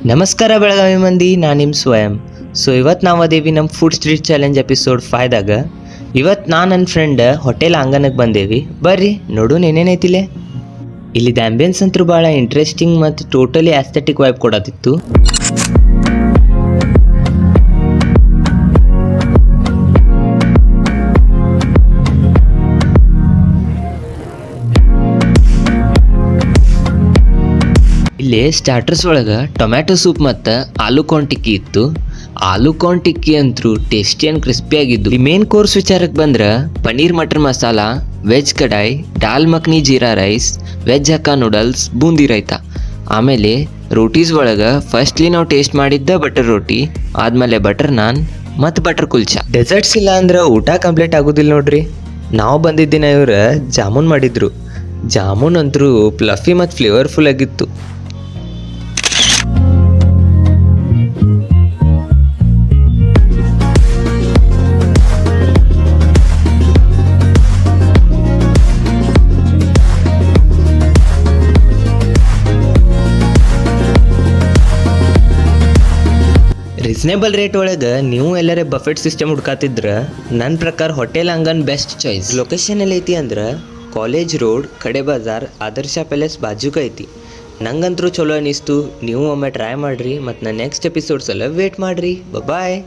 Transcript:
ನಮಸ್ಕಾರ ಬೆಳಗಾವಿ ಮಂದಿ, ನಾನು ನಿಮ್ಮ ಸ್ವಯಂ. ಸೊ ಇವತ್ತು ನಾವು ಅದೇವಿ ನಮ್ಮ ಫುಡ್ ಸ್ಟ್ರೀಟ್ ಚಾಲೆಂಜ್ ಎಪಿಸೋಡ್ 5ದಾಗ. ಇವತ್ತು ನಾನು ನನ್ನ ಫ್ರೆಂಡ್ ಹೋಟೆಲ್ ಆಂಗಣಕ್ಕೆ ಬಂದೇವಿ. ಬರ್ರಿ ನೋಡೋಣ ಏನೇನೈತಿಲೆ. ಇಲ್ಲಿದ್ದ ಆ್ಯಂಬಿಯನ್ಸ್ ಅಂತೂ ಭಾಳ ಇಂಟ್ರೆಸ್ಟಿಂಗ್ ಮತ್ತು ಟೋಟಲಿ ಆಸ್ಥೆಟಿಕ್ ವೈಬ್ ಕೊಡತ್ತಿತ್ತು. ಇಲ್ಲಿ ಸ್ಟಾರ್ಟರ್ಸ್ ಒಳಗೆ ಟೊಮ್ಯಾಟೊ ಸೂಪ್ ಮತ್ತು ಆಲೂ ಕಾರ್ನ್ ಟಿಕ್ಕಿ ಇತ್ತು. ಆಲೂ ಕಾರ್ನ್ ಟಿಕ್ಕಿ ಅಂತೂ ಟೇಸ್ಟಿ ಆ್ಯಂಡ್ ಕ್ರಿಸ್ಪಿ ಆಗಿದ್ದು. ಈ ಮೇನ್ ಕೋರ್ಸ್ ವಿಚಾರಕ್ಕೆ ಬಂದ್ರೆ paneer matar masala, veg kadai, dal makhani jeera rice, veg hakka noodles, boondi raita. ಆಮೇಲೆ ರೋಟೀಸ್ ಒಳಗೆ ಫಸ್ಟ್ಲಿ ನಾವು ಟೇಸ್ಟ್ ಮಾಡಿದ್ದ ಬಟರ್ ರೋಟಿ, ಆದಮೇಲೆ ಬಟರ್ ನಾನ್ ಮತ್ತು ಬಟರ್ ಕುಲ್ಚಾ. ಡೆಸರ್ಟ್ಸ್ ಇಲ್ಲ ಅಂದ್ರೆ ಊಟ ಕಂಪ್ಲೀಟ್ ಆಗೋದಿಲ್ಲ ನೋಡ್ರಿ. ನಾವು ಬಂದಿದ್ದಿನ ಇವ್ರು ಜಾಮೂನ್ ಮಾಡಿದ್ರು. ಜಾಮೂನ್ ಅಂತೂ ಫ್ಲಫಿ ಮತ್ತು ಫ್ಲೇವರ್ಫುಲ್ ಆಗಿತ್ತು. ರೀಸನೇಬಲ್ ರೇಟ್ ಒಳಗೆ ನೀವು ಎಲ್ಲರೇ ಬಫೆಟ್ ಸಿಸ್ಟಮ್ ಹುಡ್ಕಾತಿದ್ರೆ ನನ್ನ ಪ್ರಕಾರ hotel Aangan best choice. Location ಎಲ್ಲ ಐತಿ ಅಂದ್ರೆ ಕಾಲೇಜ್ ರೋಡ್, ಕಡೆ ಬಜಾರ್, ಆದರ್ಶ ಪ್ಯಾಲೇಸ್ ಬಾಜುಕ ಐತಿ. ನಂಗಂತರೂ ಚಲೋ ಅನಿಸ್ತು. ನೀವು ಒಮ್ಮೆ ಟ್ರೈ ಮಾಡಿರಿ ಮತ್ತು ನನ್ನ ನೆಕ್ಸ್ಟ್ ಎಪಿಸೋಡ್ಸೆಲ್ಲ ವೇಟ್ ಮಾಡಿರಿ. ಬಾಯ್.